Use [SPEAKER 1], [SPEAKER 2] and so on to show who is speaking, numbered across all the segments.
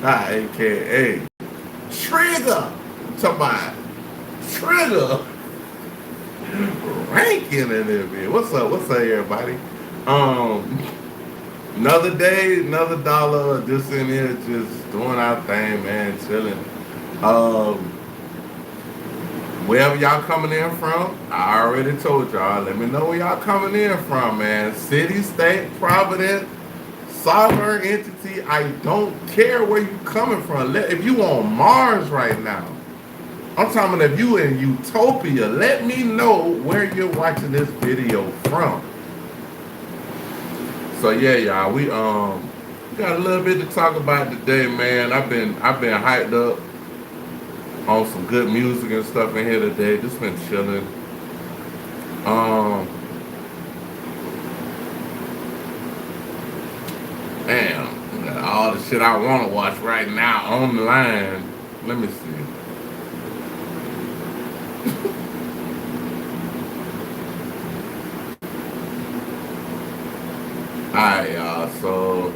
[SPEAKER 1] AKA Trigger. Talking about Trigger ranking in there, man. What's up? What's up, everybody? Um, Another day, another dollar. Just in here, just doing our thing, man. Chilling. Um, Wherever y'all coming in from, I already told y'all. Let me know where y'all coming in from, man. City, state, providence, sovereign entity. I don't care where you coming from. If you on Mars right now, I'm talking about if you in Utopia, let me know where you're watching this video from. So yeah, y'all, we got a little bit to talk about today, man. I've been hyped up on some good music and stuff in here today. Just been chilling. Damn, got all the shit I want to watch right now on the line. Let me see. Alright, y'all. So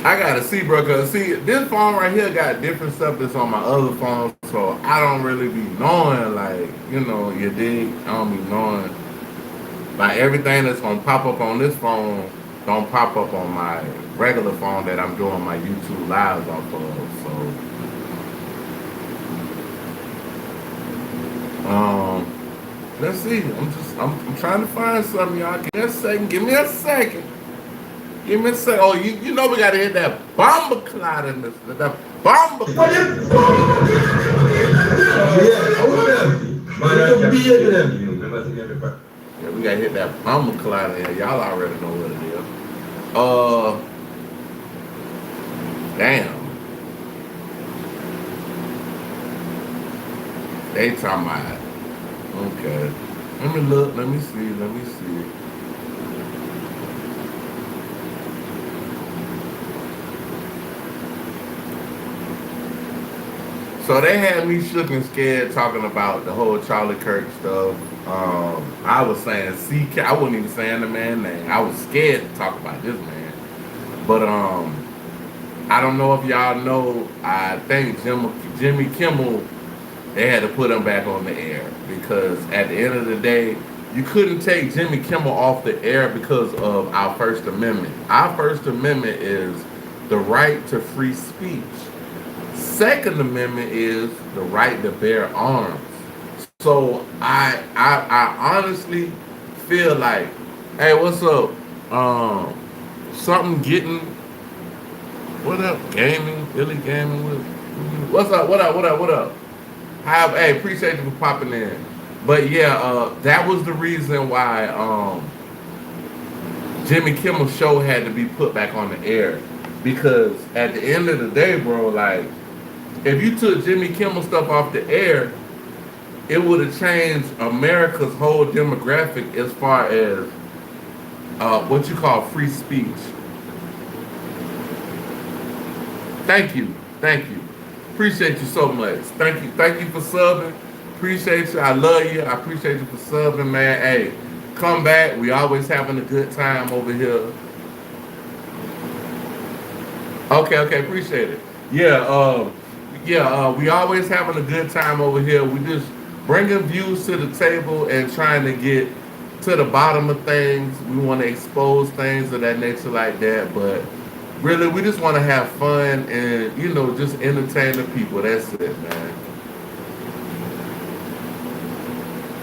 [SPEAKER 1] I gotta see, bro. Cause see, this phone right here got different stuff that's on my other phone, so I don't really be knowing, like, you dig. I don't be knowing, like, everything that's gonna pop up on this phone don't pop up on my regular phone that I'm doing my YouTube lives off of. Let's see. I'm trying to find something, y'all. Give me a second. Give me a second. Give me a second. Oh, you know we gotta hit that bomber cloud in this. That bomber cloud. Yeah, we gotta hit that bomber cloud in here. Y'all already know what it is. Damn. They talking about it. Okay. Let me look. Let me see. Let me see. So they had me shook and scared talking about the whole Charlie Kirk stuff. I was saying CK. I wasn't even saying the man's name. I was scared to talk about this man. But I don't know if y'all know. I think Jimmy Kimmel, they had to put him back on the air because at the end of the day, you couldn't take Jimmy Kimmel off the air because of our First Amendment. Our First Amendment is the right to free speech. Second Amendment is the right to bear arms. So I honestly feel like, hey, what's up? Something getting, what up? Gaming, Billy Gaming with, what's up? What up? What up? What up? Hey, appreciate you for popping in. But yeah, that was the reason why Jimmy Kimmel's show had to be put back on the air. Because at the end of the day, bro, like, if you took Jimmy Kimmel stuff off the air, it would have changed America's whole demographic as far as what you call free speech. Thank you. Thank you. Appreciate you so much. Thank you. Thank you for subbing. Appreciate you. I love you. I appreciate you for subbing, man. Hey, come back. We always having a good time over here. Okay, appreciate it. Yeah, we always having a good time over here. We just bringing views to the table and trying to get to the bottom of things. We want to expose things of that nature like that, but really, we just want to have fun and, just entertain the people. That's it, man.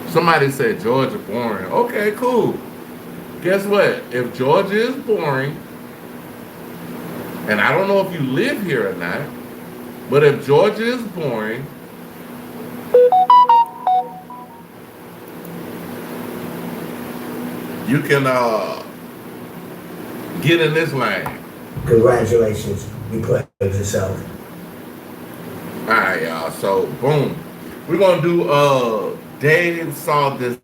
[SPEAKER 1] Somebody said Georgia boring. Okay, cool. Guess what? If Georgia is boring, and I don't know if you live here or not, but if Georgia is boring, you can get in this lane.
[SPEAKER 2] Congratulations, you played yourself.
[SPEAKER 1] All right, y'all. So, boom. We're going to do, Dave saw this.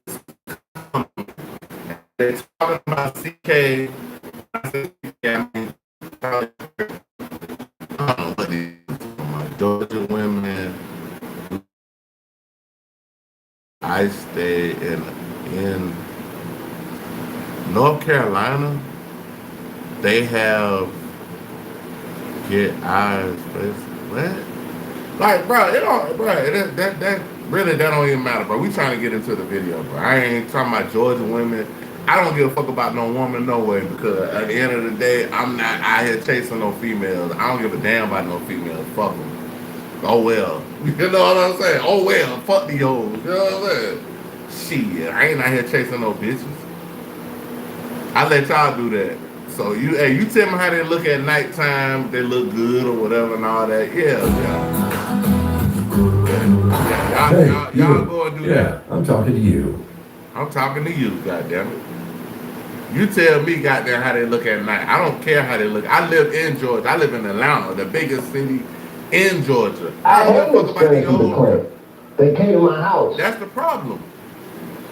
[SPEAKER 1] They're talking about CK. I said, I mean, I don't know what it is. My Georgia women. I stay in North Carolina. They have get eyes, face. What? Like, bro, it don't, bro. That really that don't even matter, bro. We trying to get into the video, bro. I ain't talking about Georgia women. I don't give a fuck about no woman, no way, because at the end of the day, I'm not out here chasing no females. I don't give a damn about no females. Fuck them. Oh well. You know what I'm saying? Oh well. Fuck the hoes. You know what I'm saying? Shit, I ain't out here chasing no bitches. I let y'all do that. So you tell me how they look at nighttime, they look good or whatever and all that. Yeah. Y'all go and do that.
[SPEAKER 3] Yeah, I'm talking to you.
[SPEAKER 1] I'm talking to you, goddammit. You tell me, goddamn, how they look at night. I don't care how they look. I live in Georgia. I live in Atlanta, the biggest city in Georgia.
[SPEAKER 2] I
[SPEAKER 1] don't
[SPEAKER 2] have
[SPEAKER 1] give a fuck about the
[SPEAKER 2] experienced the
[SPEAKER 1] old.
[SPEAKER 2] clip. They came to my house.
[SPEAKER 1] That's the problem.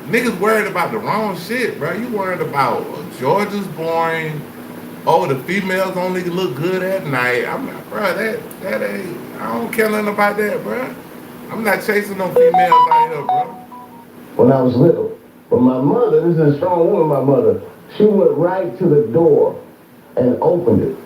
[SPEAKER 1] Niggas worried about the wrong shit, bro. You worried about Georgia's boring. Oh, the females only look good at night. I'm not, bro. That ain't. I don't care nothing about that, bro. I'm not chasing no females out here, bro.
[SPEAKER 2] When I was little, but my mother, this is a strong woman. My mother, she went right to the door and opened it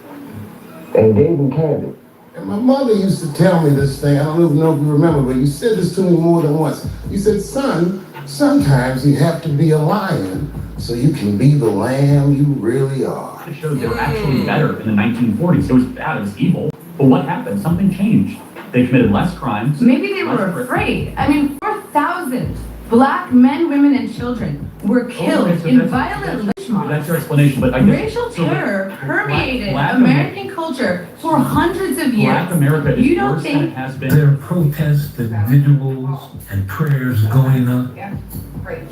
[SPEAKER 2] and gave him candy.
[SPEAKER 4] And my mother used to tell me this thing. I don't even know if you remember, but you said this to me more than once. You said, "Son, sometimes you have to be a lion so you can be the lamb you really are."
[SPEAKER 5] It shows they were actually better in the 1940s. It was bad, it was evil. But what happened? Something changed. They committed less crimes.
[SPEAKER 6] Maybe they were afraid. I mean, 4,000 black men, women, and children were killed in violent lynch mobs.
[SPEAKER 5] That's your explanation, but I guess...
[SPEAKER 6] Racial terror permeated
[SPEAKER 5] Black
[SPEAKER 6] American culture for hundreds of years.
[SPEAKER 5] Black America is
[SPEAKER 6] You don't
[SPEAKER 5] worse than
[SPEAKER 6] think...
[SPEAKER 5] it has been.
[SPEAKER 3] There are protests and vigils and prayers going up
[SPEAKER 6] Yeah, right.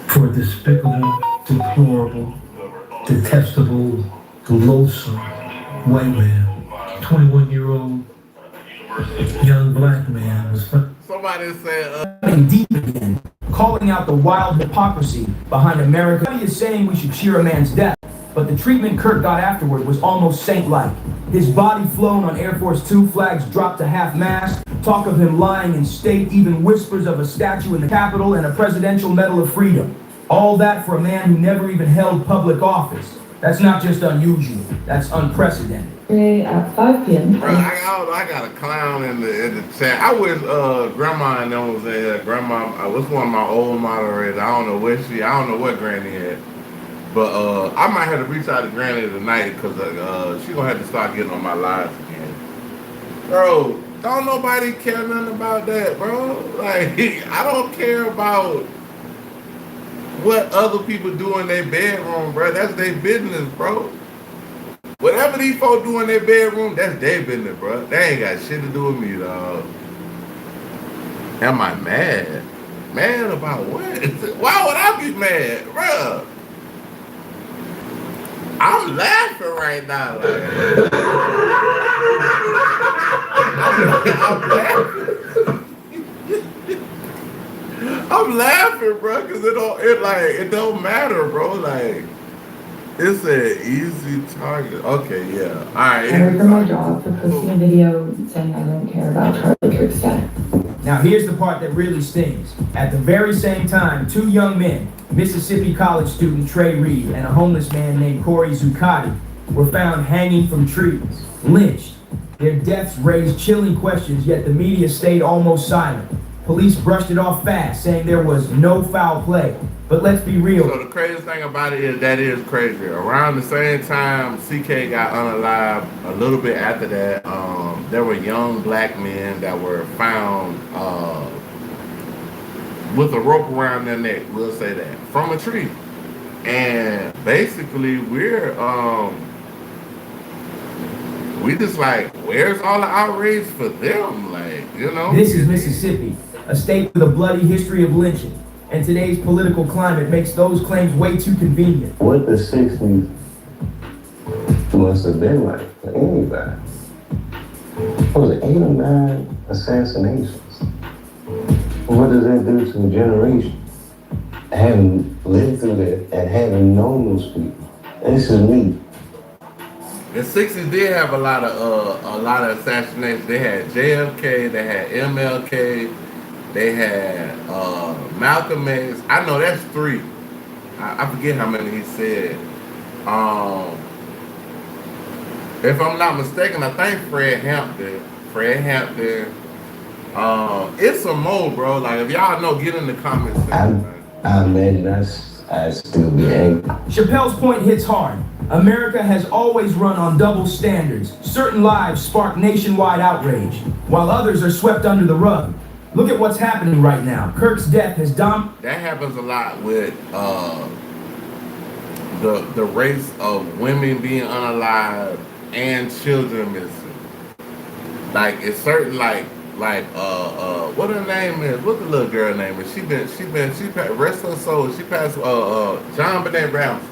[SPEAKER 3] for a despicable, deplorable, detestable, loathsome white man. 21-year-old young black man was
[SPEAKER 1] Somebody said,
[SPEAKER 7] deep again, calling out the wild hypocrisy behind America. Nobody is saying we should cheer a man's death, but the treatment Kurt got afterward was almost saint-like. His body flown on Air Force Two, flags dropped to half-mast, talk of him lying in state, even whispers of a statue in the Capitol and a Presidential Medal of Freedom. All that for a man who never even held public office. That's not just unusual, that's unprecedented.
[SPEAKER 6] At 5 p.m.
[SPEAKER 1] bro, I got a clown in the chat. I wish Grandma and them was in here. Grandma, what's one of my old moderators? I don't know what Granny had. But I might have to reach out to Granny tonight because she gonna have to start getting on my lives again. Bro, don't nobody care nothing about that, bro. Like, I don't care about what other people do in their bedroom, bro. That's their business, bro. Whatever these folks do in their bedroom, that's their business, bro. They ain't got shit to do with me, dog. Am I mad? Mad about what? Why would I be mad, bro? I'm laughing right now. Like, I'm laughing, bro, because it don't matter, bro. Like, it's an easy target. Okay, yeah. All right.
[SPEAKER 6] I heard from my job for posting a video saying I don't care about Charlie Kirk's death.
[SPEAKER 7] Now here's the part that really stings. At the very same time, two young men, Mississippi college student Trey Reed and a homeless man named Corey Zuccotti, were found hanging from trees, lynched. Their deaths raised chilling questions, yet the media stayed almost silent. Police brushed it off fast, saying there was no foul play. But let's be real.
[SPEAKER 1] So the craziest thing about it is that is crazy. Around the same time CK got unalived, a little bit after that, there were young black men that were found with a rope around their neck, we'll say that, from a tree. And basically we just like, where's all the outrage for them? Like, you know?
[SPEAKER 7] This is Mississippi, a state with a bloody history of lynching. And today's political climate makes those claims way too convenient.
[SPEAKER 2] What the 60s must have been like for anybody. What was it, 8 or 9 assassinations? What does that do to a generation? Having lived through that and having known those people. This is me.
[SPEAKER 1] The 60s did have a lot of assassinations. They had JFK, they had MLK, they had Malcolm X. I know that's 3. I forget how many he said. If I'm not mistaken, I think Fred Hampton. It's some more, bro. Like, if y'all know, get in the comments section.
[SPEAKER 2] I imagine I'd still be angry.
[SPEAKER 7] Chappelle's point hits hard. America has always run on double standards. Certain lives spark nationwide outrage, while others are swept under the rug. Look at what's happening right now. Kirk's death has
[SPEAKER 1] That happens a lot with the race of women being unalive and children missing. Like, it's certain what her name is? What the little girl name is? She passed, rest her soul. She passed. John Benet Ramsey.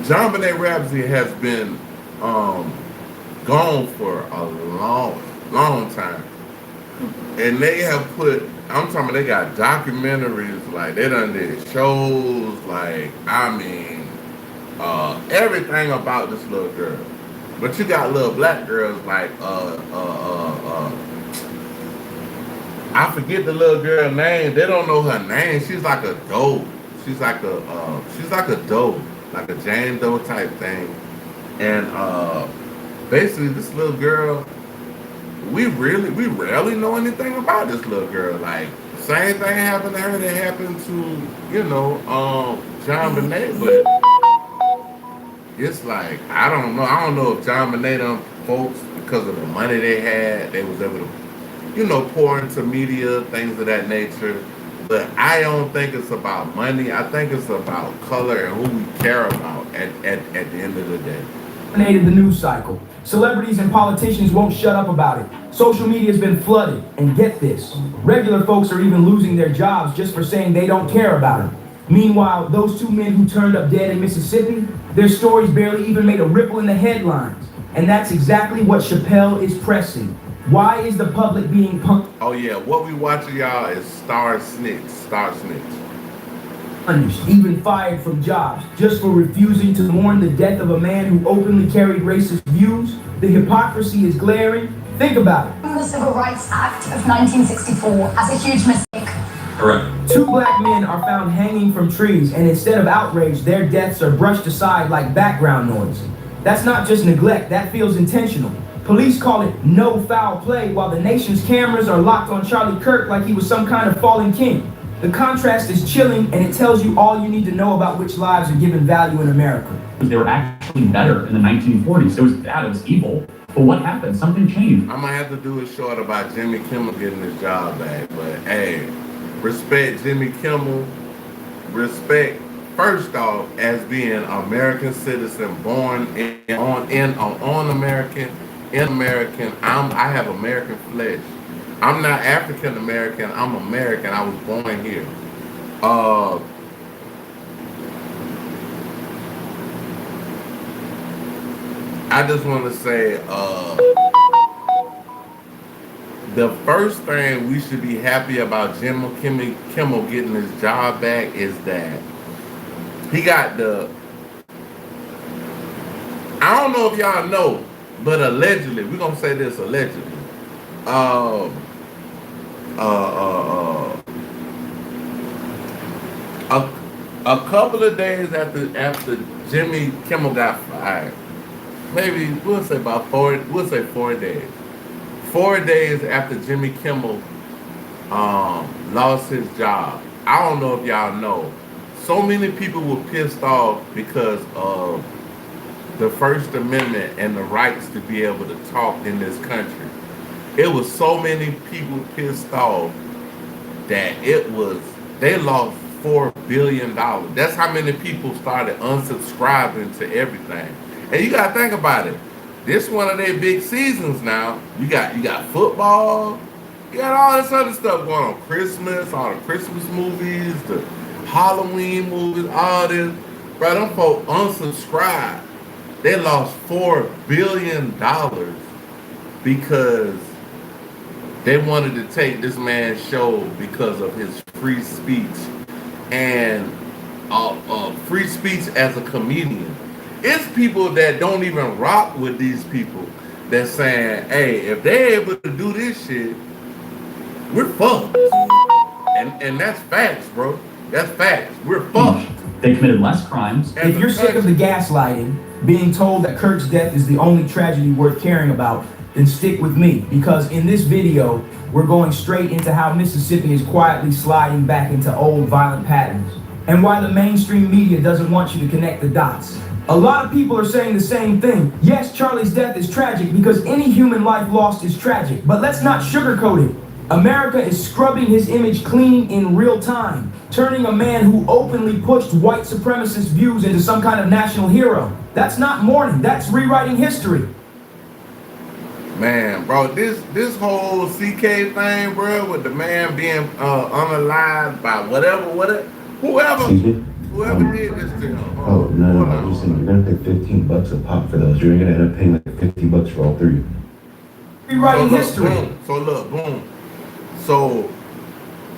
[SPEAKER 1] John Benet Ramsey has been gone for a long time, and they have put. I'm talking about they got documentaries, like they done did shows, like everything about this little girl. But you got little black girls like I forget the little girl name. They don't know her name. She's like a doe. She's like a doe, like a Jane Doe type thing. And basically this little girl, we rarely know anything about this little girl. Like, same thing happened to her that happened to, John Benet, but it's like, I don't know if John Benet folks, because of the money they had, they was able to, pour into media, things of that nature. But I don't think it's about money. I think it's about color and who we care about at the end of the day.
[SPEAKER 7] Dominated the news cycle. Celebrities and politicians won't shut up about it. Social media has been flooded. And get this, regular folks are even losing their jobs just for saying they don't care about it. Meanwhile, those two men who turned up dead in Mississippi, their stories barely even made a ripple in the headlines. And that's exactly what Chappelle is pressing. Why is the public being punked?
[SPEAKER 1] Oh yeah, what we watching, y'all, is Star Snitch.
[SPEAKER 7] Even fired from jobs just for refusing to mourn the death of a man who openly carried racist views. The hypocrisy is glaring. Think about it.
[SPEAKER 8] The Civil Rights Act of 1964 as a huge mistake.
[SPEAKER 5] Correct.
[SPEAKER 7] Two black men are found hanging from trees, and instead of outrage, their deaths are brushed aside like background noise. That's not just neglect, that feels intentional. Police call it no foul play, while the nation's cameras are locked on Charlie Kirk like he was some kind of fallen king. The contrast is chilling, and it tells you all you need to know about which lives are given value in America.
[SPEAKER 5] They were actually better in the 1940s. It was bad, it was evil. But what happened? Something changed.
[SPEAKER 1] I might have to do a short about Jimmy Kimmel getting his job back, but hey, respect Jimmy Kimmel. Respect, first off, as being an American citizen, born American. I have American flesh. I'm not African American. I'm American. I was born here. I just want to say, the first thing we should be happy about Jimmy Kimmel getting his job back is that he got I don't know if y'all know, but allegedly, we're gonna say this allegedly. A couple of days after Jimmy Kimmel got fired, maybe we'll say 4 days. 4 days after Jimmy Kimmel lost his job. I don't know if y'all know. So many people were pissed off because of the First Amendment and the rights to be able to talk in this country. It was so many people pissed off that they lost $4 billion. That's how many people started unsubscribing to everything. And you gotta think about it. This one of their big seasons now. You got football, you got all this other stuff going on. Christmas, all the Christmas movies, the Halloween movies, all this. Bro, them folks unsubscribed. They lost $4 billion because they wanted to take this man's show because of his free speech and free speech as a comedian. It's people that don't even rock with these people that's saying, hey, if they're able to do this shit, we're fucked. And that's facts, bro. That's facts. We're fucked.
[SPEAKER 5] They committed less crimes.
[SPEAKER 7] If you're sick of the gaslighting, being told that Kirk's death is the only tragedy worth caring about, then stick with me, because in this video, we're going straight into how Mississippi is quietly sliding back into old violent patterns, and why the mainstream media doesn't want you to connect the dots. A lot of people are saying the same thing. Yes, Charlie's death is tragic because any human life lost is tragic, but let's not sugarcoat it. America is scrubbing his image clean in real time, turning a man who openly pushed white supremacist views into some kind of national hero. That's not mourning, that's rewriting history.
[SPEAKER 1] Man, bro, this whole CK thing, bro, with the man being unalived by whoever did this to him.
[SPEAKER 2] Oh, no, I'm just saying, you're gonna pay $15 a pop for those. You're gonna end up paying like $50 for all three.
[SPEAKER 7] Rewriting history.
[SPEAKER 1] Boom. So,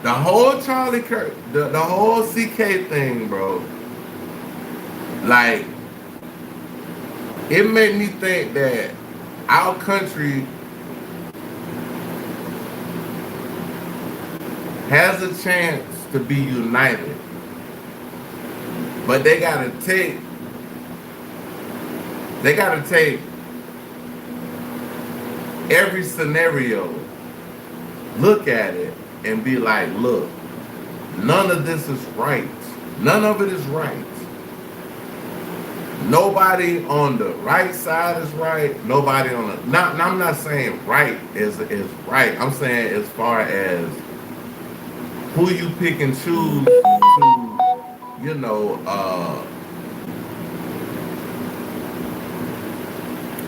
[SPEAKER 1] the whole Charlie Kirk, the whole CK thing, bro, like, it made me think that our country has a chance to be united, but they gotta take every scenario, look at it, and be like, look, none of this is right. None of it is right. Nobody on the right side is right. Nobody on the I'm not saying right is right. I'm saying as far as who you pick and choose to,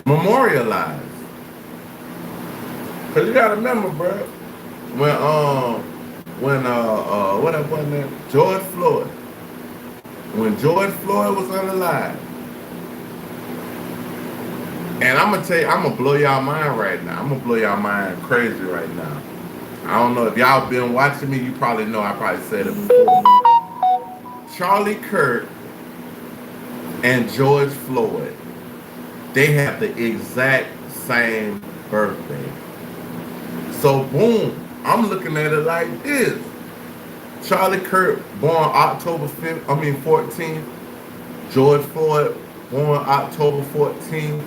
[SPEAKER 1] memorialize. Cause you gotta remember, bro, what that boy name? George Floyd. When George Floyd was unalive. And I'm gonna tell you, I'm gonna blow y'all mind right now. I'm gonna blow y'all mind crazy right now. I don't know if y'all been watching me, you probably know I probably said it before. Charlie Kirk and George Floyd, they have the exact same birthday. So boom, I'm looking at it like this. Charlie Kirk born October 14th. George Floyd born October 14th.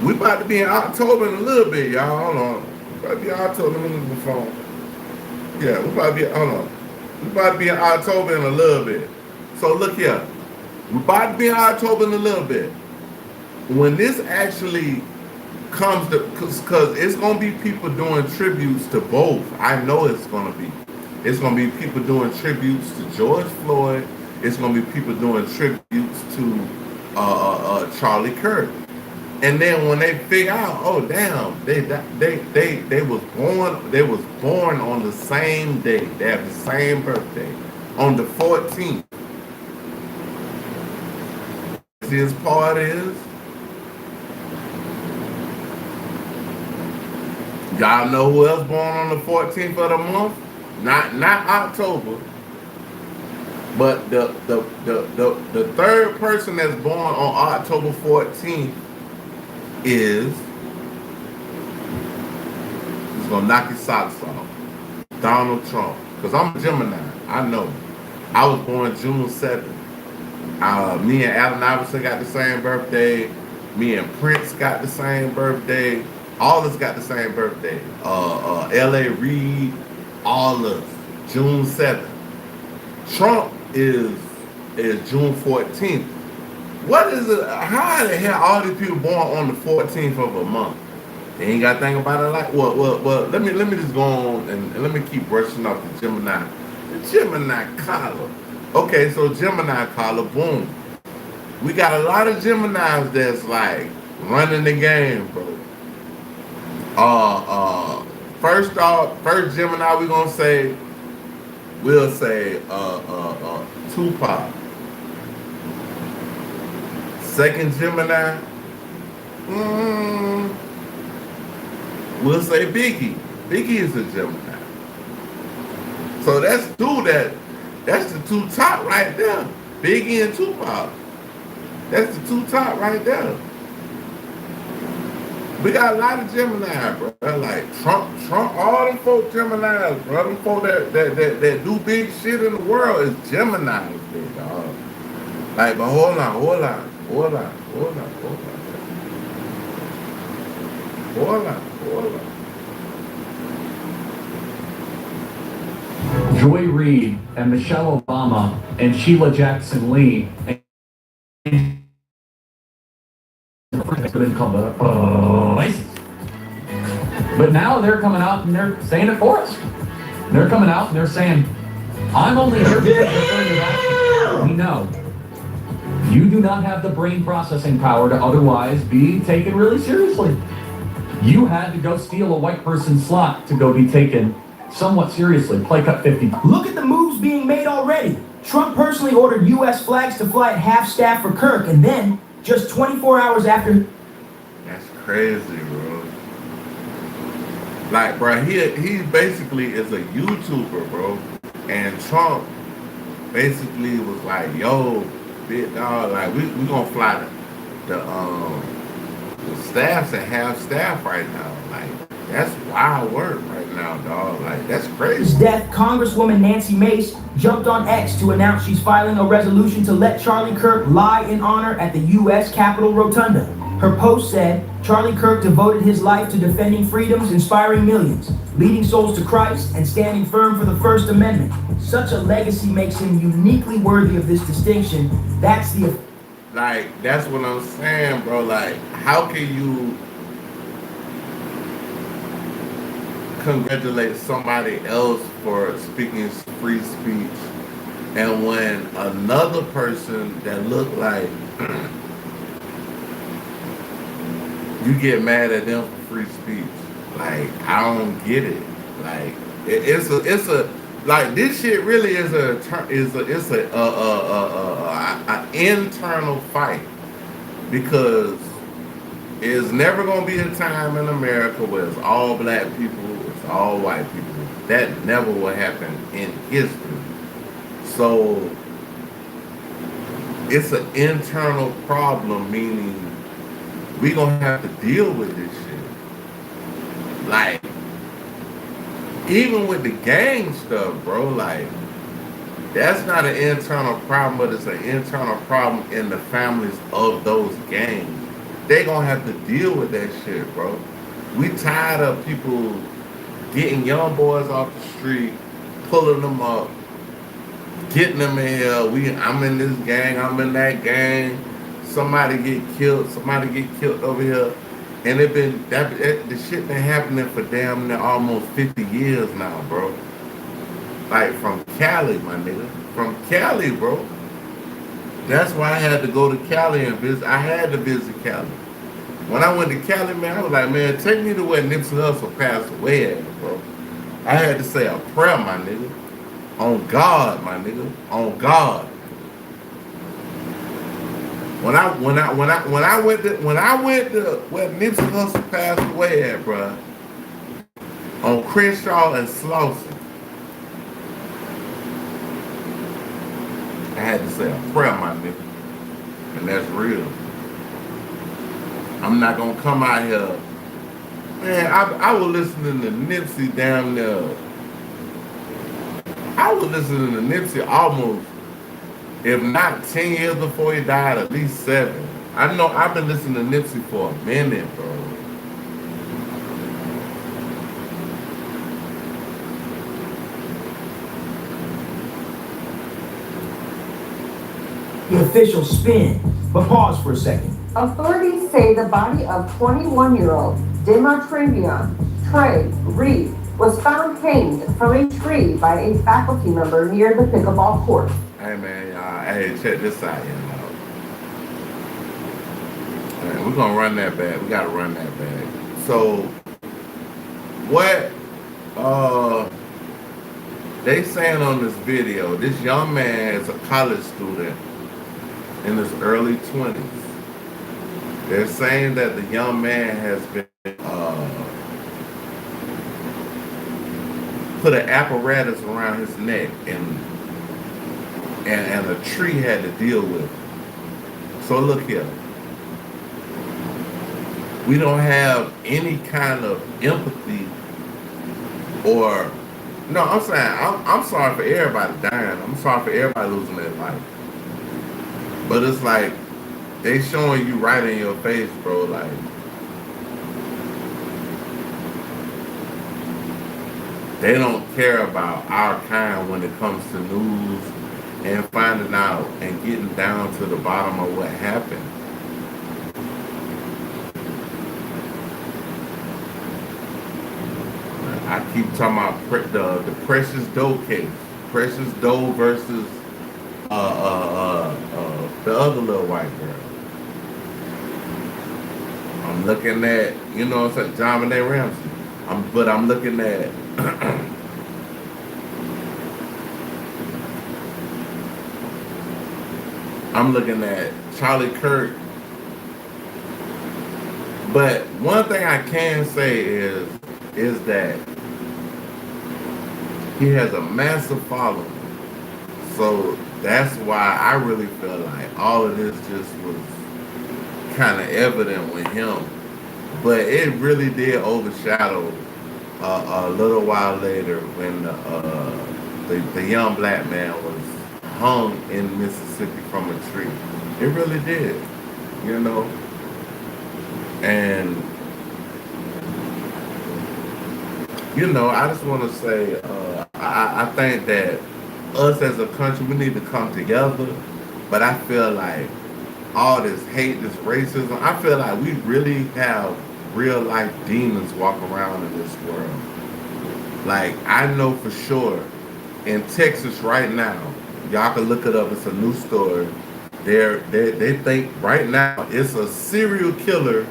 [SPEAKER 1] We about to be in October in a little bit, y'all. Hold on. We about to be in October. Let me look at the phone. Yeah, we about to be, hold on. We about to be in October in a little bit. So look here. We about to be in October in a little bit. When this actually comes to, because it's going to be people doing tributes to both. I know it's going to be. It's going to be people doing tributes to George Floyd. It's going to be people doing tributes to Charlie Kirk. And then when they figure out, oh damn, they was born on the same day. They have the same birthday, on the 14th. His part is, y'all know who else born on the 14th of the month? Not October, but the third person that's born on October 14th is, he's gonna knock his socks off, Donald Trump. Because I'm a Gemini, I know. I was born June 7th. Me and Allen Iverson got the same birthday. Me and Prince got the same birthday. All of us got the same birthday. L.A. Reid, all of us. June 7th. Trump is June 14th. What is it? How the hell all these people born on the 14th of a month? They ain't got to think about it like, well, let me just go on and let me keep brushing off the Gemini. The Gemini collar. Okay, so Gemini collar, boom. We got a lot of Geminis that's like running the game, bro. First Gemini we'll say Tupac. Second Gemini, we'll say Biggie. Biggie is a Gemini. So that's the two top right there. Biggie and Tupac. That's the two top right there. We got a lot of Gemini, bro. Like Trump, all them folk Geminis, bro. Them folk that do big shit in the world is Geminis, big dog. Like, but hold on.
[SPEAKER 5] Joy Reid and Michelle Obama and Sheila Jackson Lee and but now they're coming out and they're saying it for us. They're coming out and they're saying, I'm only here because affirmative action. We know you do not have the brain processing power to otherwise be taken really seriously. You had to go steal a white person's slot to go be taken somewhat seriously. Play cut 50.
[SPEAKER 7] Look at the moves being made already. Trump personally ordered U.S. flags to fly at half-staff for Kirk, and then, just 24 hours after...
[SPEAKER 1] That's crazy, bro. Like, bro, he basically is a YouTuber, bro. And Trump basically was like, yo, big dog, like, we gonna fly the staffs at half-staff right now. Like, that's wild work right now, dog. Like, that's crazy.
[SPEAKER 7] His death, Congresswoman Nancy Mace jumped on X to announce she's filing a resolution to let Charlie Kirk lie in honor at the U.S. Capitol Rotunda. Her post said, Charlie Kirk devoted his life to defending freedoms, inspiring millions, leading souls to Christ, and standing firm for the First Amendment. Such a legacy makes him uniquely worthy of this distinction. That's the...
[SPEAKER 1] Like, that's what I'm saying, bro. Like, how can you congratulate somebody else for speaking free speech, and when another person that look like you get mad at them for free speech? Like, I don't get it. Like, it's a like, this shit really is an internal fight, because it's never gonna be a time in America where it's all black people, it's all white people. That never will happen in history. So it's an internal problem, meaning we gonna have to deal with this shit. Like, even with the gang stuff, bro, like, that's not an internal problem, but it's an internal problem in the families of those gangs. They gonna have to deal with that shit, bro. We tired of people getting young boys off the street, pulling them up, getting them in here. I'm in this gang, I'm in that gang. Somebody get killed over here. And the shit been happening for damn near almost 50 years now, bro. Like, from Cali, my nigga. From Cali, bro. That's why I had to go to Cali and visit. I had to visit Cali. When I went to Cali, man, I was like, man, take me to where Nipsey Hussle passed away at, bro. I had to say a prayer, my nigga. On God, my nigga. On God. When I went to where Nipsey Hussle passed away at, bro, on Crenshaw and Slauson, I had to say a prayer, my nigga, and that's real. I'm not gonna come out here, man. I was listening to Nipsey down there. I was listening to Nipsey almost, if not 10 years before he died, at least 7. I know I've been listening to Nipsey for a minute, bro.
[SPEAKER 7] The official spin. But pause for a second.
[SPEAKER 9] Authorities say the body of 21-year-old Demartravion Trey Reed was found hanged from a tree by a faculty member near the pickleball court.
[SPEAKER 1] Hey, man, hey, check this out, y'all. Man, we're gonna run that back. We gotta run that back. So, what they saying on this video, this young man is a college student in his early 20s. They're saying that the young man has been put an apparatus around his neck, and a tree had to deal with it. So look here. we don't have any kind of empathy or no, I'm saying I'm sorry for everybody dying. I'm sorry for everybody losing their life. But it's like they showing you right in your face, bro, like they don't care about our kind when it comes to news and finding out and getting down to the bottom of what happened. I keep talking about the Precious Doe case. Precious Doe versus the other little white girl. I'm looking at, you know what I'm saying, John Benet Ramsey. I'm looking at I'm looking at Charlie Kirk. But one thing I can say is that he has a massive following. So that's why I really feel like all of this just was kind of evident with him. But it really did overshadow a little while later when the young black man was hung in Mississippi from a tree. It really did, you know. And you know, I just want to say, I think that us as a country, we need to come together. But I feel like all this hate, this racism, I feel like we really have real life demons walk around in this world. Like, I know for sure in Texas right now, y'all can look it up, it's a new story. They think right now it's a serial killer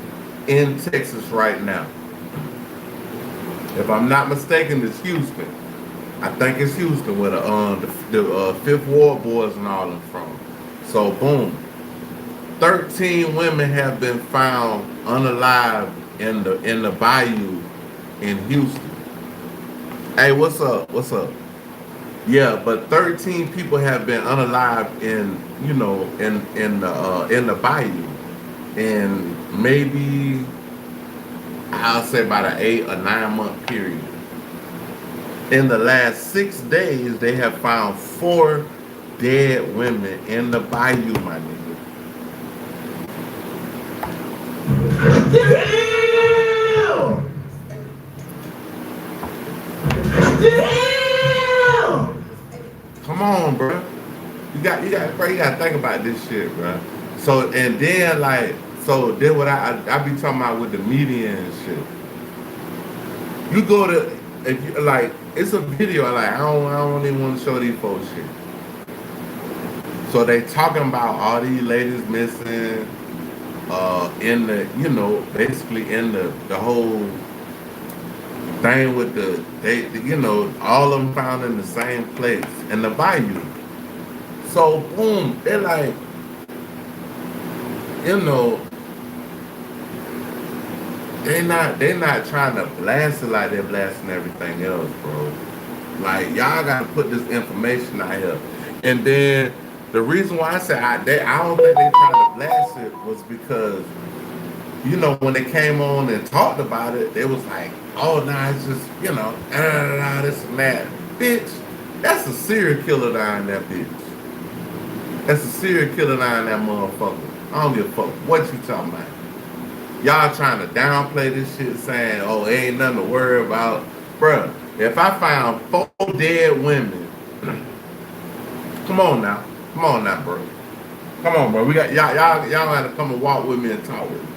[SPEAKER 1] in Texas right now. If I'm not mistaken, it's Houston. I think it's Houston where the Fifth Ward boys and all them from. So boom, 13 women have been found unalive in the bayou in Houston. Hey, what's up? What's up? Yeah, but 13 people have been unalive in the bayou, in maybe I'll say about an 8 or 9 month period. In the last 6 days, they have found 4 dead women in the bayou, my nigga. Damn! Damn! Come on, bro. You gotta think about this shit, bro. So and then what I be talking about with the media and shit. You go to, if you, like, it's a video, like, I don't even want to show these folks shit. So they talking about all these ladies missing, in the, you know, basically in the whole thing with all of them found in the same place, in the bayou. So boom, they're like, you know, they're not trying to blast it like they're blasting everything else, bro. Like, y'all gotta put this information out here. And then the reason why I said I don't think they tried to blast it was because, you know, when they came on and talked about it, they was like, oh, nah, it's just, you know, this and that. Bitch, that's a serial killer down that bitch. That's a serial killer down that motherfucker. I don't give a fuck what you talking about. Y'all trying to downplay this shit, saying, oh, ain't nothing to worry about. Bruh, if I found 4 dead women, come on now, bro. Come on, bro. We got y'all gotta come and walk with me and talk with me.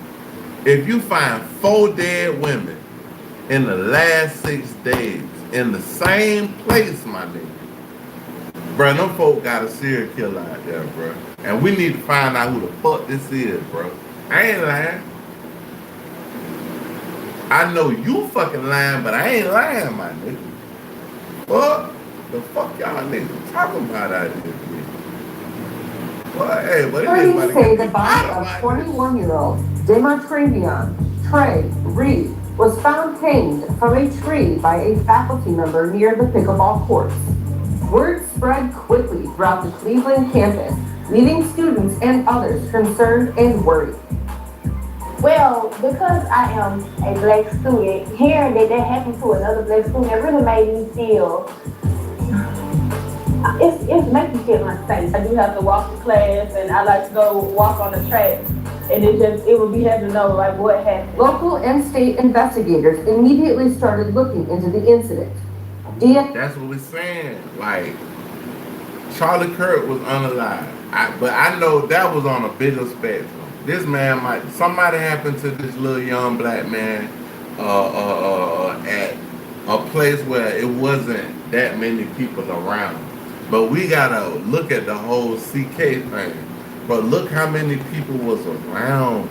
[SPEAKER 1] If you find 4 dead women in the last 6 days in the same place, my nigga, bro, them folk got a serial killer out there, bro. And we need to find out who the fuck this is, bro. I ain't lying. I know you fucking lying, but I ain't lying, my nigga. What the fuck y'all niggas talking about out here, bitch? Well, hey, what
[SPEAKER 9] Authorities say the body of 21-year-old Demartravion Trey Reed was found hanged from a tree by a faculty member near the pickleball courts. Word spread quickly throughout the Cleveland campus, leaving students and others concerned and worried. Well, because I am a black student, hearing that happened to another black student, it really made me feel, it makes me feel unsafe. I do have to walk to class, and I like to go walk on the track, and it would be hard to know like what happened. Local and state investigators immediately started looking into the incident.
[SPEAKER 1] That's what we're saying. Like, Charlie Kirk was unalive. But I know that was on a bigger spectrum. This man somebody happened to this little young black man at a place where it wasn't that many people around. But we gotta look at the whole CK thing. But look how many people was around.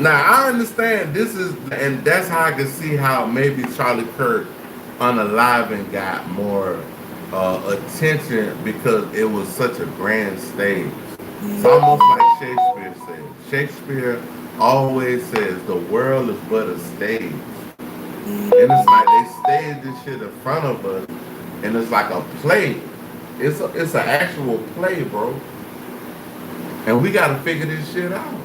[SPEAKER 1] Now I understand and that's how I can see how maybe Charlie Kirk unaliving got more attention because it was such a grand stage. It's almost like Shakespeare said. Shakespeare always says the world is but a stage. And it's like they staged this shit in front of us, and it's like a play. It's an actual play, bro. And we gotta figure this shit out.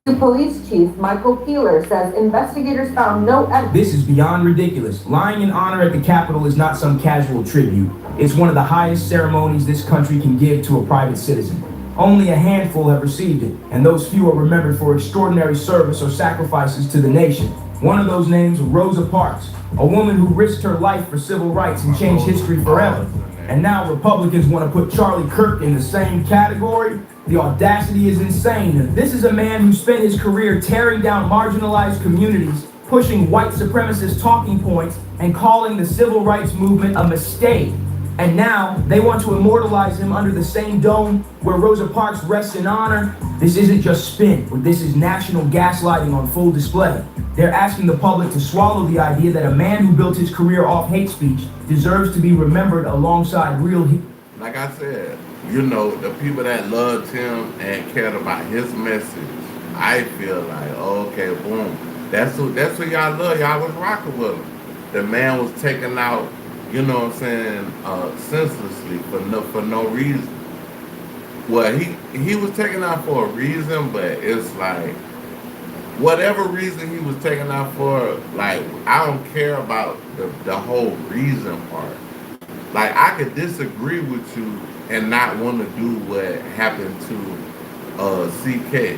[SPEAKER 9] The police chief, Michael Peeler, says investigators found no evidence.
[SPEAKER 7] This is beyond ridiculous. Lying in honor at the Capitol is not some casual tribute. It's one of the highest ceremonies this country can give to a private citizen. Only a handful have received it, and those few are remembered for extraordinary service or sacrifices to the nation. One of those names was Rosa Parks, a woman who risked her life for civil rights and changed history forever. And now Republicans want to put Charlie Kirk in the same category? The audacity is insane. This is a man who spent his career tearing down marginalized communities, pushing white supremacist talking points, and calling the civil rights movement a mistake. And now they want to immortalize him under the same dome where Rosa Parks rests in honor. This isn't just spin, but this is national gaslighting on full display. They're asking the public to swallow the idea that a man who built his career off hate speech deserves to be remembered alongside real
[SPEAKER 1] Like I said, you know, the people that loved him and cared about his message, I feel like, okay, boom. That's who y'all love. Y'all was rocking with him. The man was taken out, you know what I'm saying, senselessly for no reason. Well, he was taken out for a reason, but it's like, whatever reason he was taken out for, like, I don't care about the whole reason part. Like, I could disagree with you and not want to do what happened to CK,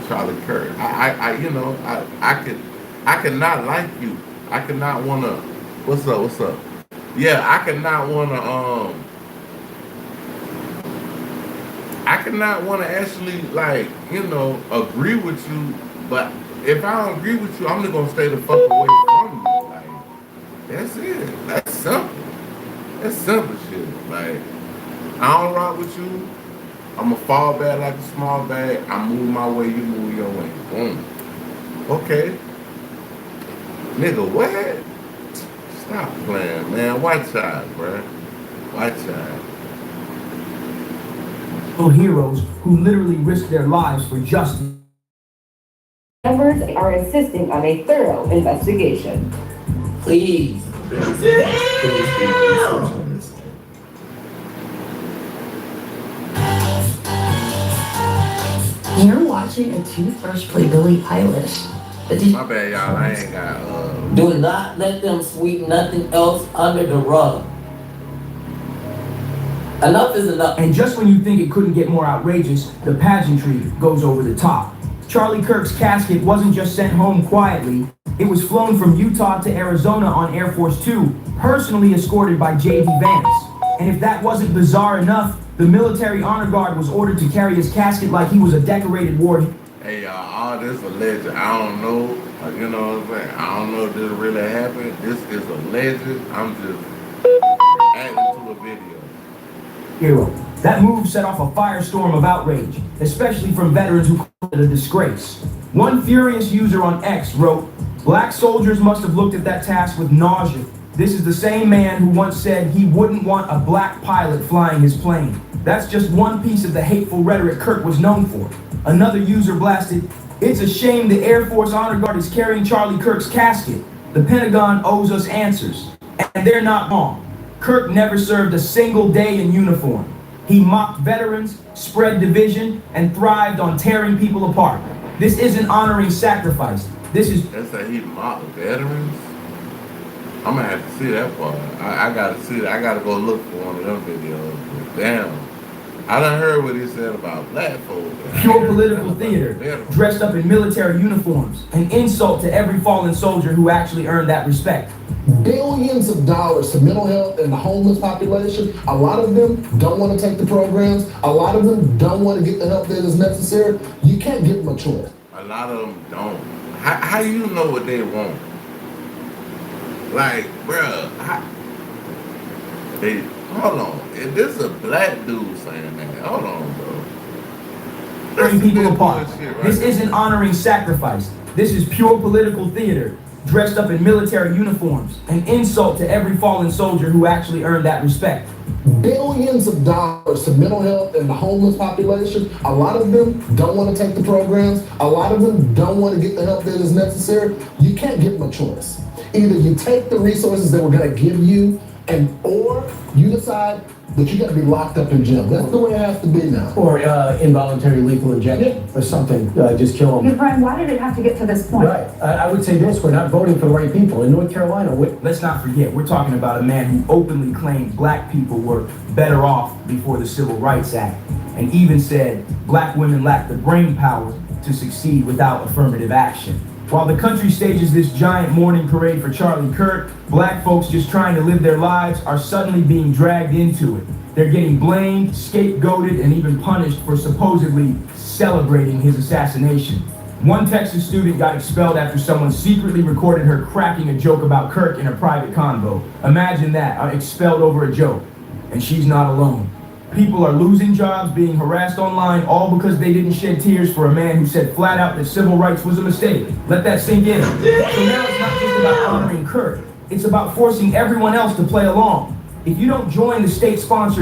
[SPEAKER 1] Charlie Kirk. I could not like you. I could not want to. What's up? Yeah, I could not want to. I could not want to actually, like, you know, agree with you. But if I don't agree with you, I'm just gonna stay the fuck away from you. Like, that's it. That's simple. That's simple shit. Like, I don't rock with you. I'ma fall back like a small bag. I move my way, you move your way. Boom. Okay. Nigga, what? Stop playing, man. Watch out, bruh. Watch out.
[SPEAKER 7] heroes who literally risked their lives for justice.
[SPEAKER 9] Members are insisting on a thorough investigation.
[SPEAKER 10] Please.
[SPEAKER 11] You're watching a toothbrush Playbilly pilot.
[SPEAKER 1] My bad, y'all. I ain't got.
[SPEAKER 10] Do not let them sweep nothing else under the rug. Enough is enough.
[SPEAKER 7] And just when you think it couldn't get more outrageous, the pageantry goes over the top. Charlie Kirk's casket wasn't just sent home quietly. It was flown from Utah to Arizona on Air Force Two, personally escorted by J.D. Vance. And if that wasn't bizarre enough, the military honor guard was ordered to carry his casket like he was a decorated war.
[SPEAKER 1] Hey, y'all, all this alleged. I don't know. You know what I'm saying? I don't know if this really happened. This is alleged. I'm just adding to a video.
[SPEAKER 7] Hero. That move set off a firestorm of outrage, especially from veterans who called it a disgrace. One furious user on X wrote, "Black soldiers must have looked at that task with nausea. This is the same man who once said he wouldn't want a black pilot flying his plane. That's just one piece of the hateful rhetoric Kirk was known for." Another user blasted, "It's a shame the Air Force Honor Guard is carrying Charlie Kirk's casket. The Pentagon owes us answers." And they're not wrong. Kirk never served a single day in uniform. He mocked veterans, spread division, and thrived on tearing people apart. This isn't honoring sacrifice. This is...
[SPEAKER 1] That's that he mocked veterans? I'm gonna have to see that part. I gotta see that. I gotta go look for one of them videos. Damn. I done heard what he said about black folks.
[SPEAKER 7] Pure political theater, dressed up in military uniforms, an insult to every fallen soldier who actually earned that respect.
[SPEAKER 12] Billions of dollars to mental health and the homeless population. A lot of them don't want to take the programs. A lot of them don't want to get the help that is necessary. You can't give them a choice.
[SPEAKER 1] A lot of them don't. How you know what they want? Like, bruh, hold on. If this is a black dude saying that, hold on, bro.
[SPEAKER 7] Tearing people apart.
[SPEAKER 1] Right
[SPEAKER 7] this
[SPEAKER 1] there.
[SPEAKER 7] isn't honoring sacrifice. This is pure political theater, dressed up in military uniforms, an insult to every fallen soldier who actually earned that respect.
[SPEAKER 12] Billions of dollars to mental health and the homeless population. A lot of them don't want to take the programs. A lot of them don't want to get the help that is necessary. You can't give them a choice. Either you take the resources that we're going to give you, or you decide that you got to be locked up in jail. That's the way it has to be now.
[SPEAKER 13] Or involuntary lethal injection or something, just kill them.
[SPEAKER 6] Brian, why did it have to get to this point?
[SPEAKER 13] Right. I would say this, we're not voting for the right people. In North Carolina,
[SPEAKER 7] let's not forget, we're talking about a man who openly claimed black people were better off before the Civil Rights Act, and even said black women lack the brain power to succeed without affirmative action. While the country stages this giant mourning parade for Charlie Kirk, black folks just trying to live their lives are suddenly being dragged into it. They're getting blamed, scapegoated, and even punished for supposedly celebrating his assassination. One Texas student got expelled after someone secretly recorded her cracking a joke about Kirk in a private convo. Imagine that, expelled over a joke. And she's not alone. People are losing jobs, being harassed online, all because they didn't shed tears for a man who said flat out that civil rights was a mistake. Let that sink in. So now it's not just about honoring Kirk. It's about forcing everyone else to play along. If you don't join the state-sponsored